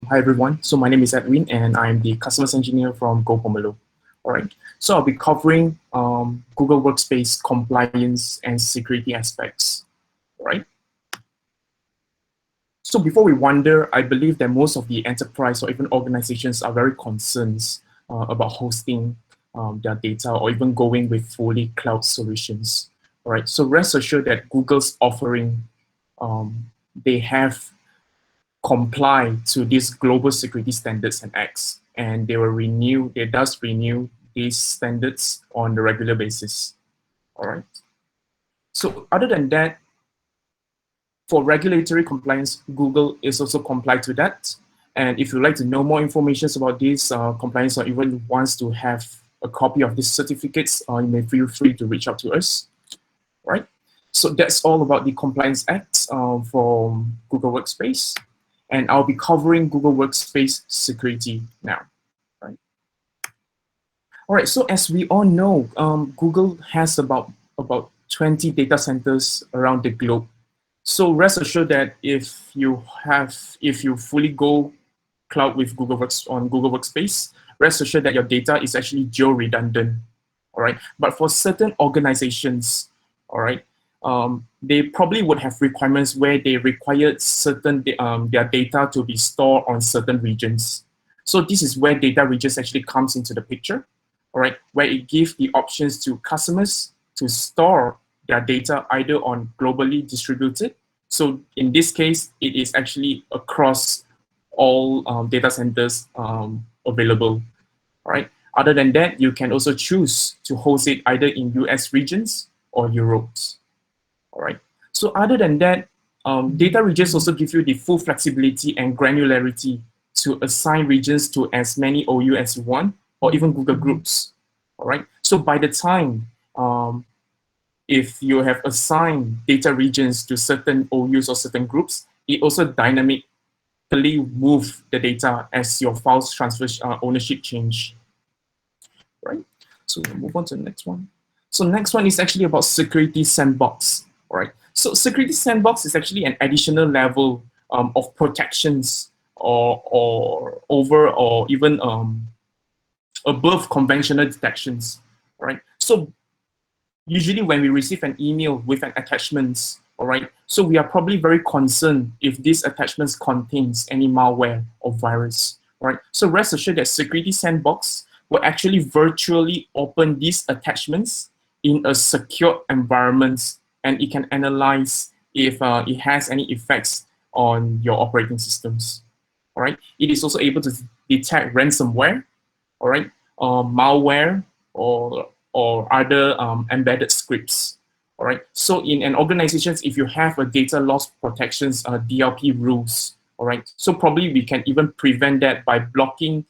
Hi everyone. So my name is Edwin and I'm the customer engineer from GoPomelo. All right. So I'll be covering Google Workspace compliance and security aspects. All right. So before we wonder, I believe that most of the enterprise or even organizations are very concerned about hosting their data or even going with fully cloud solutions. All right. So rest assured that Google's offering, they have comply to these global security standards and acts, and they does renew these standards on a regular basis. All right. So other than that, for regulatory compliance, Google is also complied to that. And if you'd like to know more information about this compliance or even wants to have a copy of these certificates, you may feel free to reach out to us. Right. So that's all about the Compliance Act from Google Workspace. And I'll be covering Google Workspace security now. Right. All right. So as we all know, Google has about 20 data centers around the globe. So rest assured that if you fully go cloud with Google Workspace, rest assured that your data is actually geo-redundant. All right. But for certain organizations, all right, they probably would have requirements where they required their data to be stored on certain regions. So this is where data regions actually comes into the picture, all right, where it gives the options to customers to store their data either on globally distributed. So in this case, it is actually across all data centers available, all right. Other than that, you can also choose to host it either in US regions or Europe. All right. So other than that, data regions also give you the full flexibility and granularity to assign regions to as many OU as you want, or even Google Groups. All right. So by the time if you have assigned data regions to certain OUs or certain groups, it also dynamically move the data as your files transfer ownership change. Right. So we'll move on to the next one. So next one is actually about security sandbox. All right. So security sandbox is actually an additional level of protections or over or even above conventional detections. All right. So usually when we receive an email with an attachment, all right, so we are probably very concerned if these attachments contains any malware or virus. All right. So rest assured that security sandbox will actually virtually open these attachments in a secure environment, and it can analyze if it has any effects on your operating systems. All right. It is also able to detect ransomware, all right, malware or other embedded scripts. All right. So in an organization, if you have a data loss protections DLP rules, all right. So probably we can even prevent that by blocking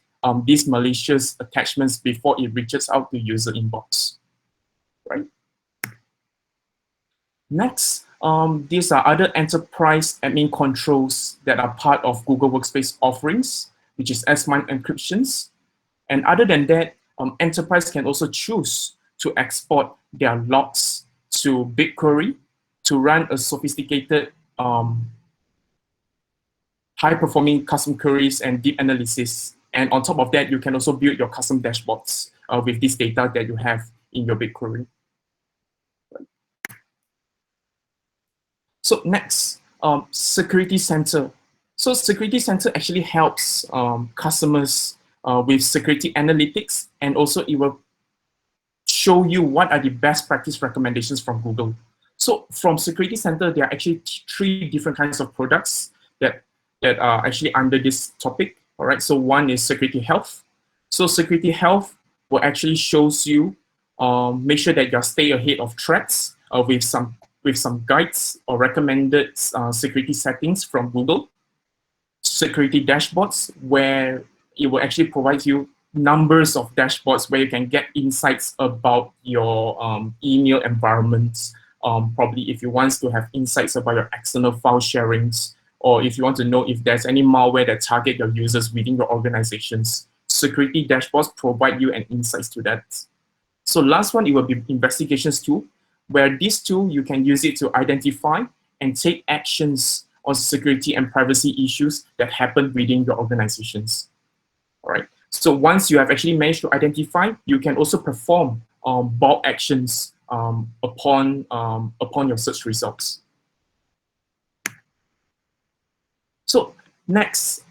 these malicious attachments before it reaches out to user inbox. Right. Next, these are other enterprise admin controls that are part of Google Workspace offerings, which is S-MIME encryptions. And other than that, enterprise can also choose to export their logs to BigQuery to run a sophisticated, high-performing custom queries and deep analysis. And on top of that, you can also build your custom dashboards with this data that you have in your BigQuery. So next, Security Center. So Security Center actually helps customers with security analytics, and also it will show you what are the best practice recommendations from Google. So from Security Center, there are actually three different kinds of products that are actually under this topic. All right. So one is Security Health. So Security Health will actually shows you make sure that you stay ahead of threats with some guides or recommended security settings from Google. Security dashboards, where it will actually provide you numbers of dashboards where you can get insights about your email environments. Probably if you want to have insights about your external file sharings, or if you want to know if there's any malware that target your users within your organizations, security dashboards provide you an insights to that. So last one, it will be investigations tool, where this tool, you can use it to identify and take actions on security and privacy issues that happen within your organizations. All right. So once you have actually managed to identify, you can also perform bulk actions upon your search results. So next,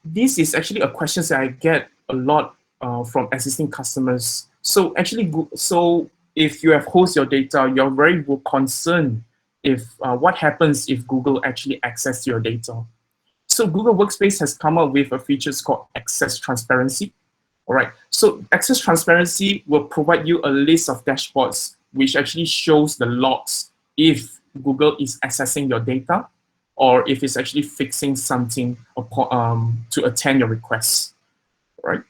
this is actually a question that I get a lot from existing customers. So actually, so if you have host your data, you're very concerned if what happens if Google actually access your data. So Google Workspace has come up with a feature called Access Transparency. All right. So Access Transparency will provide you a list of dashboards which actually shows the logs if Google is accessing your data or if it's actually fixing something to attend your requests. Right.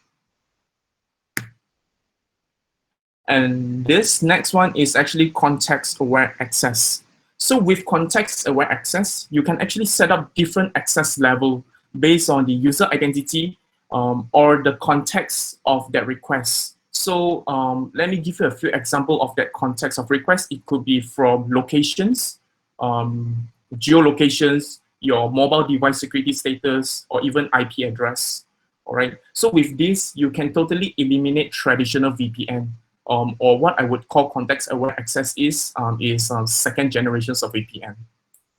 And this next one is actually context-aware access. So with context-aware access, you can actually set up different access level based on the user identity or the context of that request. So let me give you a few examples of that context of request. It could be from locations, geolocations, your mobile device security status, or even IP address. All right. So with this, you can totally eliminate traditional VPN. Or what I would call context-aware access is second generations of VPN.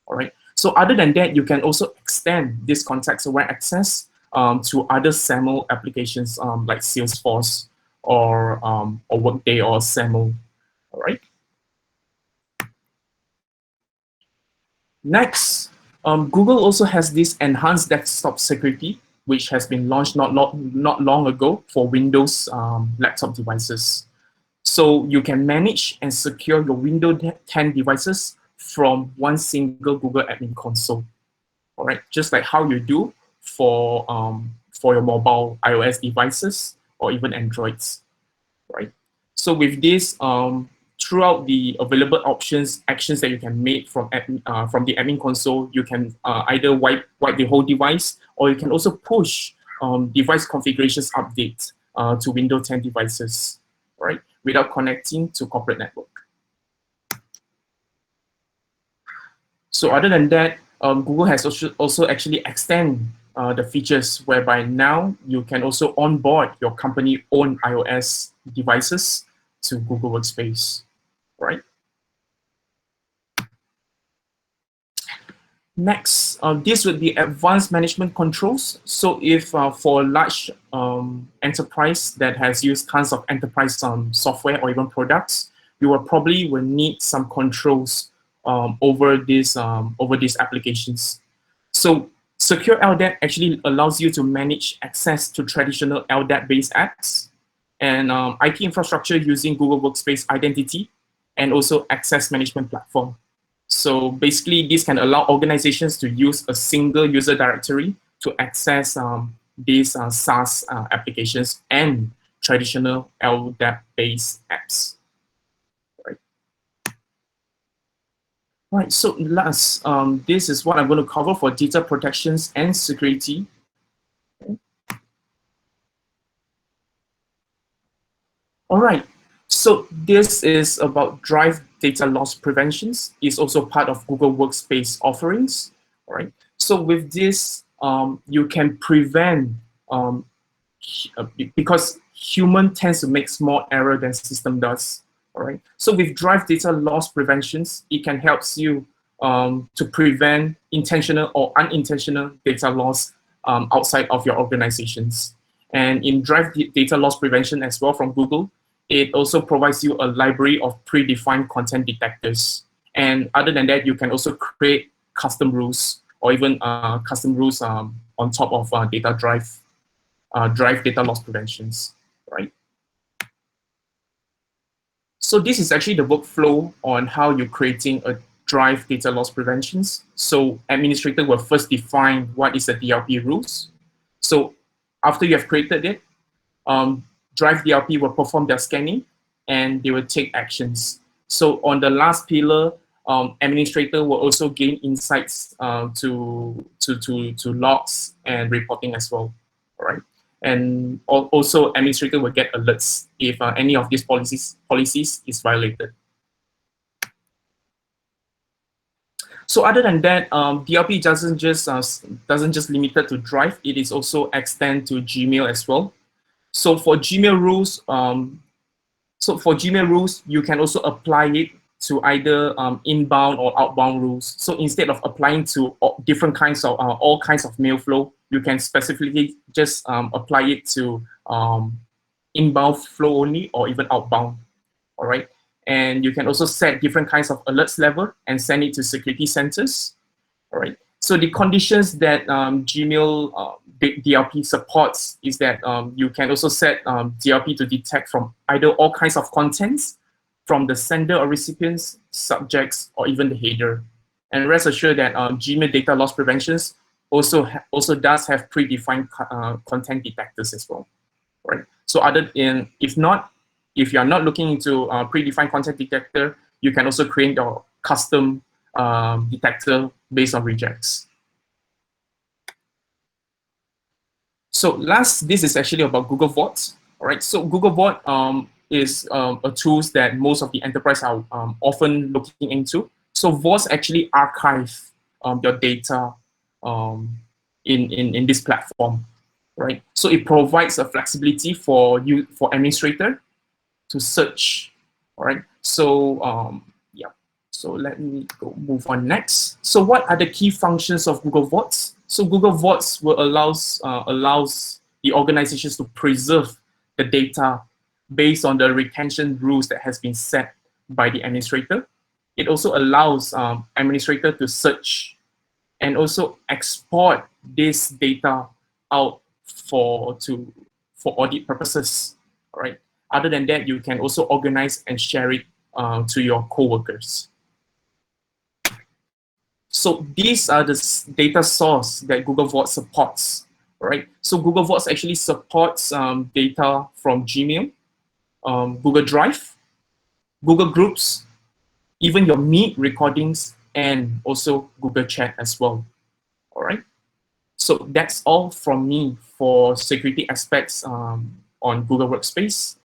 All right. So other than that, you can also extend this context-aware access to other SAML applications like Salesforce or Workday or SAML. All right. Next, Google also has this enhanced desktop security, which has been launched not long ago for Windows laptop devices. So you can manage and secure your Windows 10 devices from one single Google Admin Console. All right, just like how you do for your mobile iOS devices or even Androids, right? So with this, throughout the available actions that you can make from the admin console, you can either wipe the whole device, or you can also push device configurations update to Windows 10 devices, right? Without connecting to corporate network. So other than that, Google has also actually extend the features whereby now you can also onboard your company-owned iOS devices to Google Workspace, right? Next, this would be advanced management controls. So if for a large enterprise that has used tons of enterprise software or even products, you will probably need some controls over these applications. So secure LDAP actually allows you to manage access to traditional LDAP-based apps and IT infrastructure using Google Workspace identity and also access management platform. So basically, this can allow organizations to use a single user directory to access these SaaS applications and traditional LDAP-based apps. Right, so last, this is what I'm going to cover for data protections and security. All right, so this is about drive data loss preventions. It's also part of Google Workspace offerings. All right, so with this, you can prevent, because human tends to make small error than system does. All right, so with drive data loss preventions, it can help you to prevent intentional or unintentional data loss outside of your organizations. And in drive data loss prevention as well from Google, it also provides you a library of predefined content detectors. And other than that, you can also create custom rules or even custom rules on top of drive data loss preventions, right? So this is actually the workflow on how you're creating a drive data loss preventions. So administrator will first define what is the DLP rules. So after you have created it, drive DLP will perform their scanning and they will take actions. So on the last pillar, administrator will also gain insights to logs and reporting as well, all right? And also administrator will get alerts if any of these policies is violated. So other than that, DLP doesn't just limited to Drive. It is also extend to Gmail as well. So for Gmail rules, you can also apply it to either inbound or outbound rules. So instead of applying to different kinds of all kinds of mail flow, you can specifically just apply it to inbound flow only or even outbound. All right. And you can also set different kinds of alerts level and send it to security centers. All right. So the conditions that Gmail DLP supports is that you can also set DLP to detect from either all kinds of contents from the sender or recipients, subjects, or even the header. And rest assured that Gmail data loss preventions also does have predefined content detectors as well. Right. So if you're not looking into predefined content detector, you can also create your custom detector based on rejects. So this is actually about Google Vault. All right. So Google Vault is a tool that most of the enterprise are often looking into. So Vaults actually archive your data in this platform, right? So it provides a flexibility for administrator to search. All right. So yeah. So let me move on next. So what are the key functions of Google Vaults? So Google Vaults will allows the organizations to preserve the data based on the retention rules that has been set by the administrator. It also allows administrator to search and also export this data out for audit purposes. All right. Other than that, you can also organize and share it to your coworkers. So these are the data source that Google Vault supports, right? So Google Vault actually supports data from Gmail, Google Drive, Google Groups, even your Meet recordings, and also Google Chat as well, all right? So that's all from me for security aspects on Google Workspace.